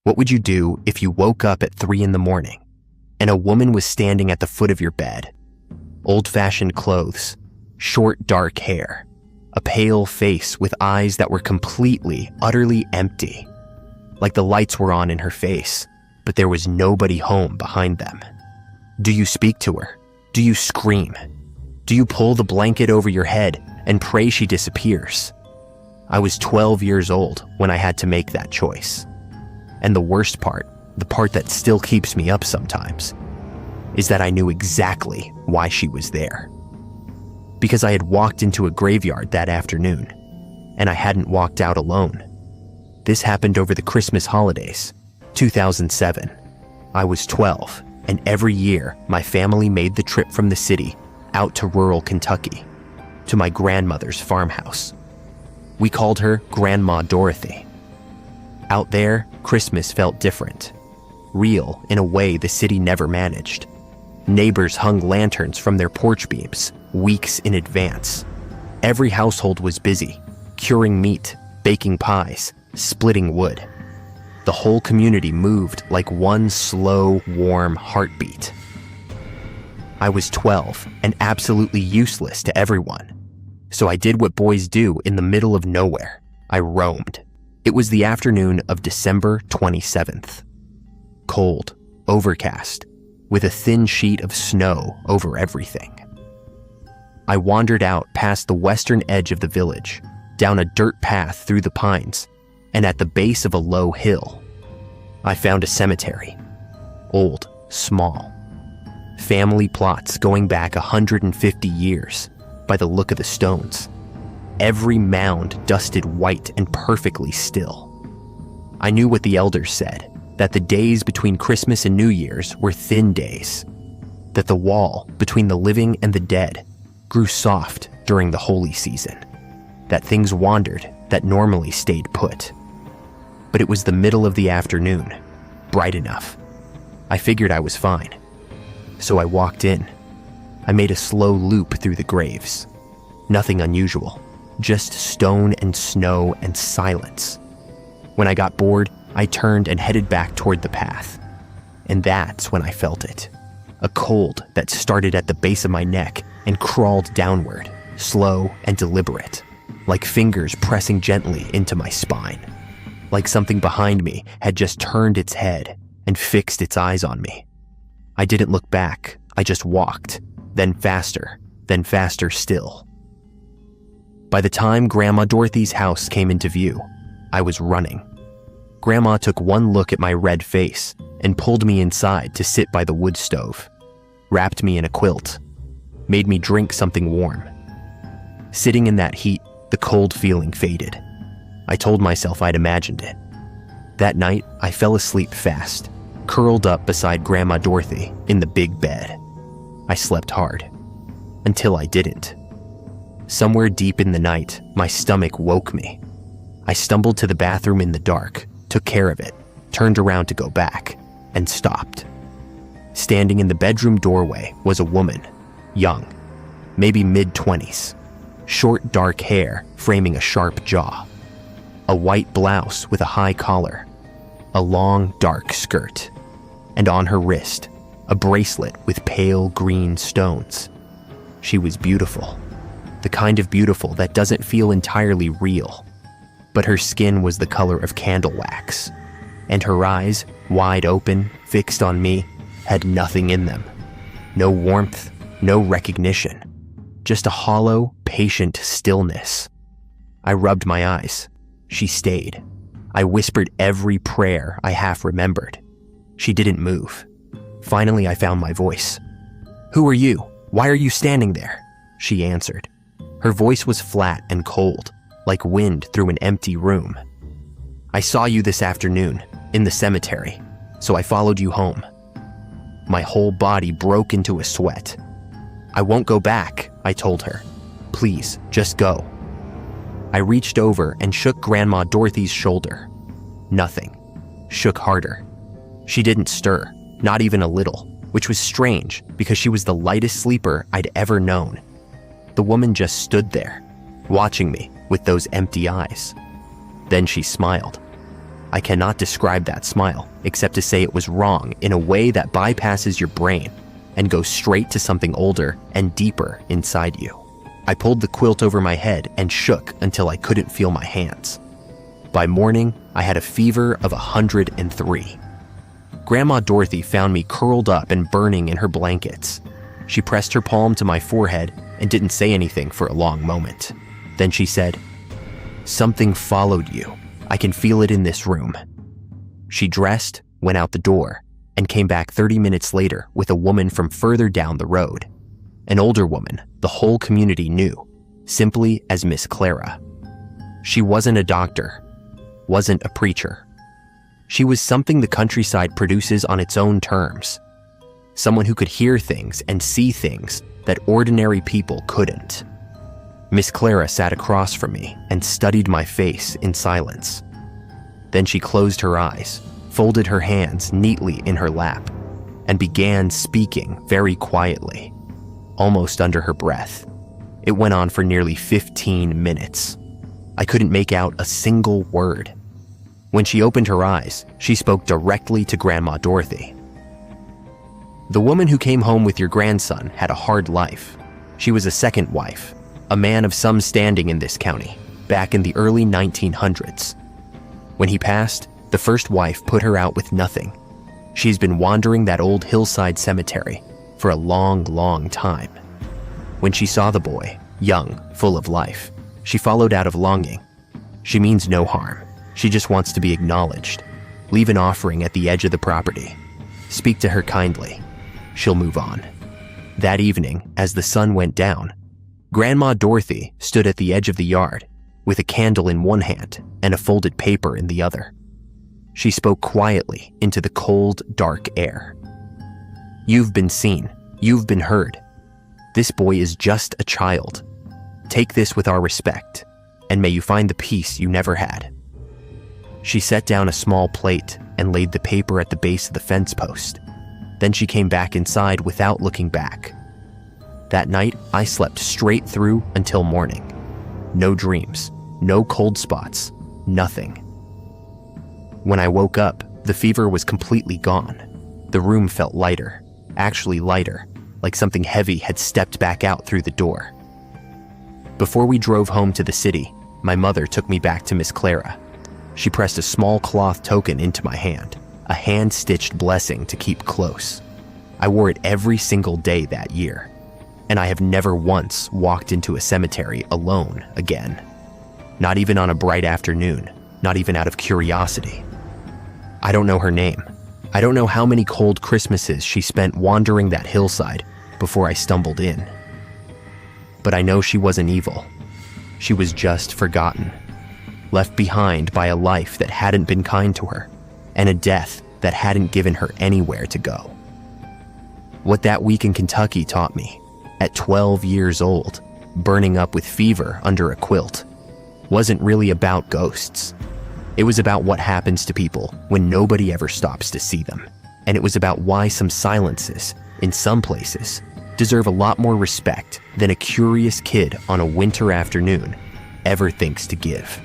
What would you do if you woke up at 3 in the morning and a woman was standing at the foot of your bed? Old-fashioned clothes, short dark hair, a pale face with eyes that were completely, utterly empty, like the lights were on in her face, but there was nobody home behind them. Do you speak to her? Do you scream? Do you pull the blanket over your head and pray she disappears? I was 12 years old when I had to make that choice. And the worst part, the part that still keeps me up sometimes, is that I knew exactly why she was there. Because I had walked into a graveyard that afternoon, and I hadn't walked out alone. This happened over the Christmas holidays, 2007. I was 12, and every year my family made the trip from the city out to rural Kentucky, to my grandmother's farmhouse. We called her Grandma Dorothy. Out there, Christmas felt different, real in a way the city never managed. Neighbors hung lanterns from their porch beams weeks in advance. Every household was busy, curing meat, baking pies, splitting wood. The whole community moved like one slow, warm heartbeat. I was 12 and absolutely useless to everyone. So I did what boys do in the middle of nowhere. I roamed. It was the afternoon of December 27th. Cold, overcast, with a thin sheet of snow over everything. I wandered out past the western edge of the village, down a dirt path through the pines, and at the base of a low hill. I found a cemetery. Old, small. Family plots going back 150 years by the look of the stones. Every mound dusted white and perfectly still. I knew what the elders said, that the days between Christmas and New Year's were thin days, that the wall between the living and the dead grew soft during the holy season, that things wandered that normally stayed put. But it was the middle of the afternoon, bright enough. I figured I was fine. So I walked in. I made a slow loop through the graves. Nothing unusual, just stone and snow and silence. When I got bored, I turned and headed back toward the path. And that's when I felt it. A cold that started at the base of my neck and crawled downward, slow and deliberate, like fingers pressing gently into my spine. Like something behind me had just turned its head and fixed its eyes on me. I didn't look back, I just walked, then faster still. By the time Grandma Dorothy's house came into view, I was running. Grandma took one look at my red face and pulled me inside to sit by the wood stove, wrapped me in a quilt, made me drink something warm. Sitting in that heat, the cold feeling faded. I told myself I'd imagined it. That night, I fell asleep fast, curled up beside Grandma Dorothy in the big bed. I slept hard, until I didn't. Somewhere deep in the night, my stomach woke me. I stumbled to the bathroom in the dark, took care of it, turned around to go back, and stopped. Standing in the bedroom doorway was a woman, young, maybe mid-20s, short dark hair framing a sharp jaw, a white blouse with a high collar, a long dark skirt, and on her wrist, a bracelet with pale green stones. She was beautiful, the kind of beautiful that doesn't feel entirely real, but her skin was the color of candle wax, and her eyes, wide open, fixed on me, had nothing in them. No warmth, no recognition, just a hollow, patient stillness. I rubbed my eyes. She stayed. I whispered every prayer I half remembered. She didn't move. Finally, I found my voice. "Who are you? Why are you standing there?" She answered. Her voice was flat and cold, like wind through an empty room. "I saw you this afternoon, in the cemetery, so I followed you home." My whole body broke into a sweat. "I won't go back," I told her. "Please, just go." I reached over and shook Grandma Dorothy's shoulder. Nothing. Shook harder. She didn't stir, not even a little, which was strange because she was the lightest sleeper I'd ever known. The woman just stood there, watching me with those empty eyes. Then she smiled. I cannot describe that smile, except to say it was wrong in a way that bypasses your brain and goes straight to something older and deeper inside you. I pulled the quilt over my head and shook until I couldn't feel my hands. By morning, I had a fever of 103. Grandma Dorothy found me curled up and burning in her blankets. She pressed her palm to my forehead and didn't say anything for a long moment. Then she said, "Something followed you. I can feel it in this room." She dressed, went out the door, and came back 30 minutes later with a woman from further down the road. An older woman the whole community knew, simply as Miss Clara. She wasn't a doctor, wasn't a preacher. She was something the countryside produces on its own terms. Someone who could hear things and see things that ordinary people couldn't. Miss Clara sat across from me and studied my face in silence. Then she closed her eyes, folded her hands neatly in her lap, and began speaking very quietly, almost under her breath. It went on for nearly 15 minutes. I couldn't make out a single word. When she opened her eyes, she spoke directly to Grandma Dorothy. "The woman who came home with your grandson had a hard life. She was a second wife, a man of some standing in this county, back in the early 1900s. When he passed, the first wife put her out with nothing. She's been wandering that old Hillside cemetery for a long, long time. When she saw the boy, young, full of life, she followed out of longing. She means no harm. She just wants to be acknowledged. Leave an offering at the edge of the property. Speak to her kindly. She'll move on." That evening, as the sun went down, Grandma Dorothy stood at the edge of the yard with a candle in one hand and a folded paper in the other. She spoke quietly into the cold, dark air. "You've been seen. You've been heard. This boy is just a child. Take this with our respect, and may you find the peace you never had." She set down a small plate and laid the paper at the base of the fence post. Then she came back inside without looking back. That night, I slept straight through until morning. No dreams, no cold spots, nothing. When I woke up, the fever was completely gone. The room felt lighter, actually lighter, like something heavy had stepped back out through the door. Before we drove home to the city, my mother took me back to Miss Clara. She pressed a small cloth token into my hand, a hand-stitched blessing to keep close. I wore it every single day that year, and I have never once walked into a cemetery alone again. Not even on a bright afternoon, not even out of curiosity. I don't know her name. I don't know how many cold Christmases she spent wandering that hillside before I stumbled in. But I know she wasn't evil. She was just forgotten, left behind by a life that hadn't been kind to her, and a death that hadn't given her anywhere to go. What that week in Kentucky taught me, at 12 years old, burning up with fever under a quilt, wasn't really about ghosts. It was about what happens to people when nobody ever stops to see them. And it was about why some silences, in some places, deserve a lot more respect than a curious kid on a winter afternoon ever thinks to give.